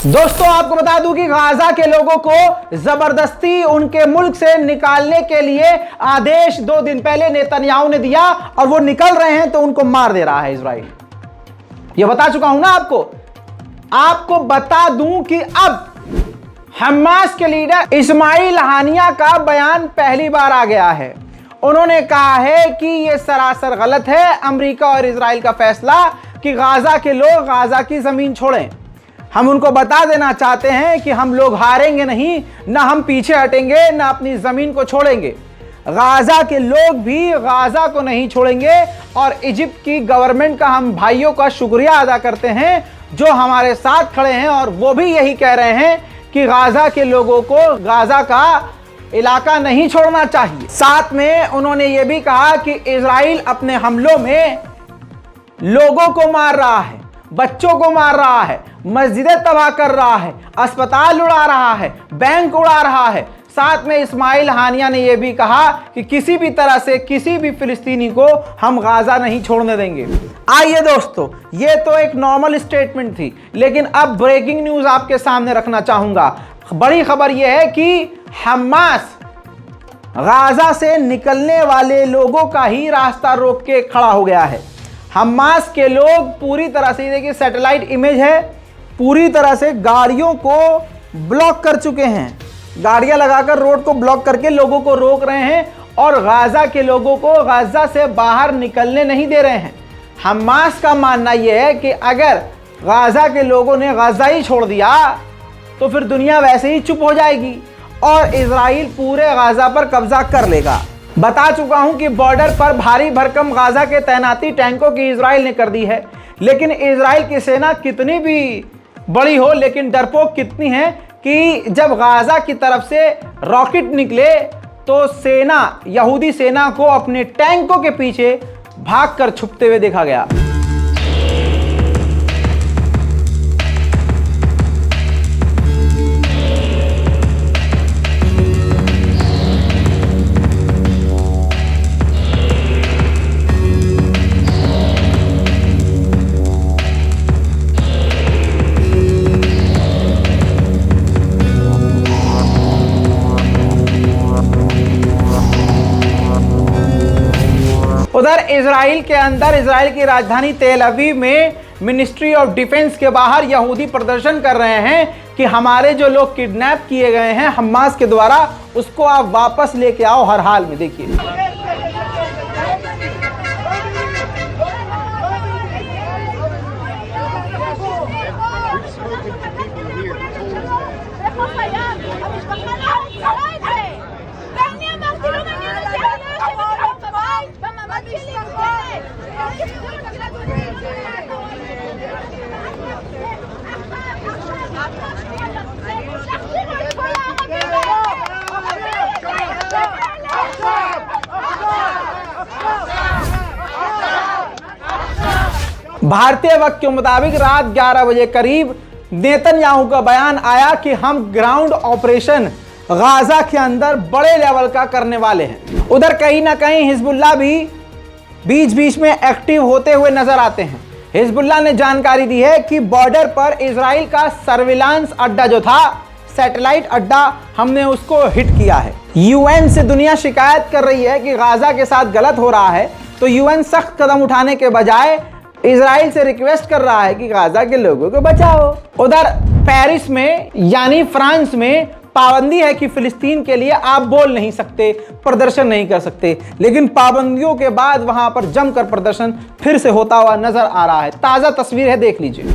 दोस्तों आपको बता दूं कि गाजा के लोगों को जबरदस्ती उनके मुल्क से निकालने के लिए आदेश 2 दिन पहले नेतन्याहू ने दिया और वो निकल रहे हैं तो उनको मार दे रहा है इजराइल। ये बता चुका हूं ना आपको बता दूं कि अब हमास के लीडर इस्माइल हानिया का बयान पहली बार आ गया है। उन्होंने कहा है कि यह सरासर गलत है अमेरिका और इजराइल का फैसला कि गाजा के लोग गाजा की जमीन छोड़ें। हम उनको बता देना चाहते हैं कि हम लोग हारेंगे नहीं, ना हम पीछे हटेंगे, ना अपनी जमीन को छोड़ेंगे। गाजा के लोग भी गाजा को नहीं छोड़ेंगे और इजिप्ट की गवर्नमेंट का हम भाइयों का शुक्रिया अदा करते हैं जो हमारे साथ खड़े हैं और वो भी यही कह रहे हैं कि गाजा के लोगों को गाजा का इलाका नहीं छोड़ना चाहिए। साथ में उन्होंने ये भी कहा कि इजराइल अपने हमलों में लोगों को मार रहा है, बच्चों को मार रहा है, मस्जिदें तबाह कर रहा है, अस्पताल उड़ा रहा है, बैंक उड़ा रहा है। साथ में इस्माइल हानिया ने यह भी कहा कि किसी भी तरह से किसी भी फिलिस्तीनी को हम गाजा नहीं छोड़ने देंगे। आइए दोस्तों, ये तो एक नॉर्मल स्टेटमेंट थी, लेकिन अब ब्रेकिंग न्यूज आपके सामने रखना चाहूंगा। बड़ी खबर यह है कि हमास गाजा से निकलने वाले लोगों का ही रास्ता रोक के खड़ा हो गया है। हमास के लोग पूरी तरह से, देखिए सैटेलाइट इमेज है, पूरी तरह से गाड़ियों को ब्लॉक कर चुके हैं। गाड़ियां लगाकर रोड को ब्लॉक करके लोगों को रोक रहे हैं और गाजा के लोगों को गाजा से बाहर निकलने नहीं दे रहे हैं। हमास का मानना यह है कि अगर गाजा के लोगों ने गाजा ही छोड़ दिया तो फिर दुनिया वैसे ही चुप हो जाएगी और इजराइल पूरे गाजा पर कब्जा कर लेगा। बता चुका हूं कि बॉर्डर पर भारी भरकम गाजा के तैनाती टैंकों की इजराइल ने कर दी है, लेकिन इजराइल की सेना कितनी भी बड़ी हो, लेकिन डरपोक कितनी है कि जब गाजा की तरफ से रॉकेट निकले तो सेना, यहूदी सेना को अपने टैंकों के पीछे भागकर छुपते हुए देखा गया। उधर इजराइल के अंदर, इजराइल की राजधानी तेल अवीव में मिनिस्ट्री ऑफ डिफेंस के बाहर यहूदी प्रदर्शन कर रहे हैं कि हमारे जो लोग किडनैप किए गए हैं हमास के द्वारा, उसको आप वापस लेके आओ हर हाल में। देखिए भारतीय वक्त के मुताबिक रात 11 बजे करीब नेतन्याहू का बयान आया कि हम ग्राउंड ऑपरेशन गाजा के अंदर बड़े लेवल का करने वाले हैं। उधर कहीं ना कहीं हिजबुल्लाह भी बीच बीच में एक्टिव होते हुए नजर आते हैं। हिजबुल्लाह ने जानकारी दी है कि बॉर्डर पर इजराइल का सर्विलांस अड्डा जो था, सैटेलाइट अड्डा, हमने उसको हिट किया है। यूएन से दुनिया शिकायत कर रही है कि गाजा के साथ गलत हो रहा है, तो यूएन सख्त कदम उठाने के बजाय इजराइल से रिक्वेस्ट कर रहा है कि गाजा के लोगों को बचाओ। उधर पेरिस में यानी फ्रांस में पाबंदी है कि फिलिस्तीन के लिए आप बोल नहीं सकते, प्रदर्शन नहीं कर सकते, लेकिन पाबंदियों के बाद वहां पर जमकर प्रदर्शन फिर से होता हुआ नजर आ रहा है। ताजा तस्वीर है, देख लीजिए।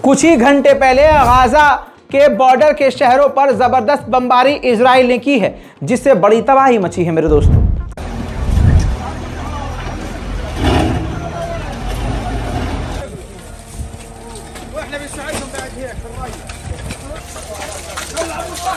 कुछ ही घंटे पहले गाजा के बॉर्डर के शहरों पर जबरदस्त बमबारी इजराइल ने की है, जिससे बड़ी तबाही मची है मेरे दोस्तों।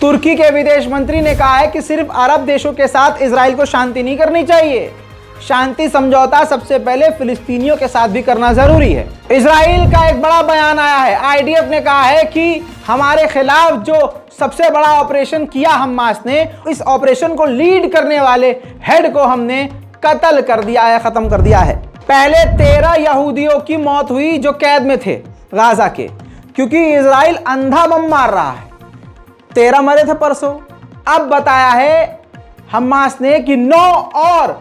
तुर्की के विदेश मंत्री ने कहा है कि सिर्फ अरब देशों के साथ इजराइल को शांति नहीं करनी चाहिए, शांति समझौता सबसे पहले फिलिस्तीनियों के साथ भी करना जरूरी है। इजराइल का एक बड़ा बयान आया है। आईडीएफ ने कहा है कि हमारे खिलाफ जो सबसे बड़ा ऑपरेशन किया हमास ने, इस ऑपरेशन को लीड करने वाले हेड को हमने कत्ल कर दिया है, खत्म कर दिया है। पहले 13 यहूदियों की मौत हुई जो कैद में थे गाजा के, क्योंकि इजराइल अंधा बम मार रहा है। 13 मरे थे परसों। अब बताया है हमास ने कि 9 और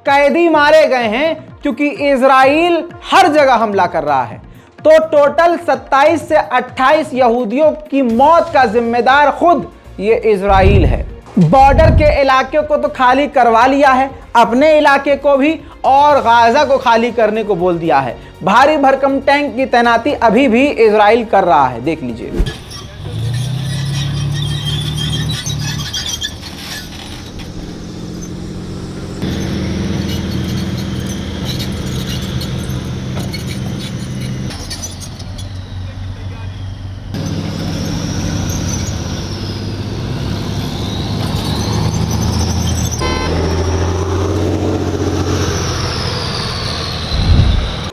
कैदी मारे गए हैं, क्योंकि इजराइल हर जगह हमला कर रहा है। तो टोटल 27 से 28 यहूदियों की मौत का जिम्मेदार खुद ये इजराइल है। बॉर्डर के इलाके को तो खाली करवा लिया है, अपने इलाके को भी, और गाजा को खाली करने को बोल दिया है। भारी भरकम टैंक की तैनाती अभी भी इजराइल कर रहा है, देख लीजिए।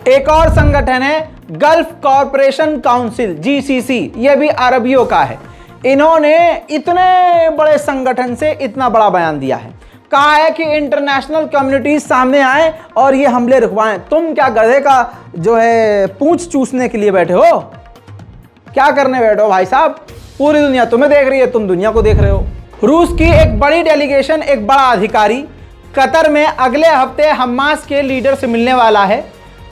एक और संगठन है गल्फ कॉरपोरेशन काउंसिल, जीसीसी, यह भी अरबियों का है। इन्होंने इतने बड़े संगठन से इतना बड़ा बयान दिया है, कहा है कि इंटरनेशनल कम्युनिटी सामने आए और ये हमले रुकवाएं। तुम क्या गधे का जो है पूंछ चूसने के लिए बैठे हो? क्या करने बैठे हो भाई साहब? पूरी दुनिया तुम्हें देख रही है, तुम दुनिया को देख रहे हो। रूस की एक बड़ी डेलीगेशन, एक बड़ा अधिकारी कतर में अगले हफ्ते हमास के लीडर से मिलने वाला है,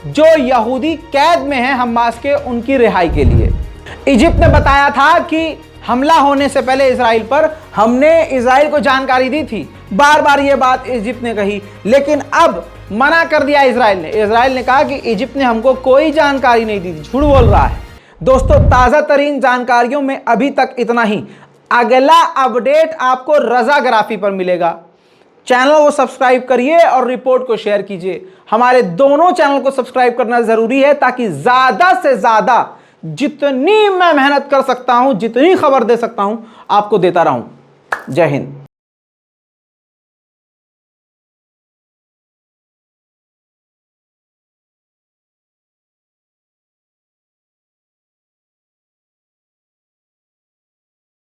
जो यहूदी कैद में हैं हमास के, उनकी रिहाई के लिए। इजिप्ट ने बताया था कि हमला होने से पहले इजराइल पर हमने इजराइल को जानकारी दी थी, बार बार ये बात इजिप्ट ने कही, लेकिन अब मना कर दिया इजराइल ने। इजराइल ने कहा कि इजिप्ट ने हमको कोई जानकारी नहीं दी थी, झूठ बोल रहा है। दोस्तों, ताज़ा तरीन जानकारियों में अभी तक इतना ही। अगला अपडेट आपको रज़ाग्राफी पर मिलेगा। चैनल को सब्सक्राइब करिए और रिपोर्ट को शेयर कीजिए। हमारे दोनों चैनल को सब्सक्राइब करना जरूरी है, ताकि ज्यादा से ज्यादा जितनी मैं मेहनत कर सकता हूं, जितनी खबर दे सकता हूं, आपको देता रहूं। जय हिंद।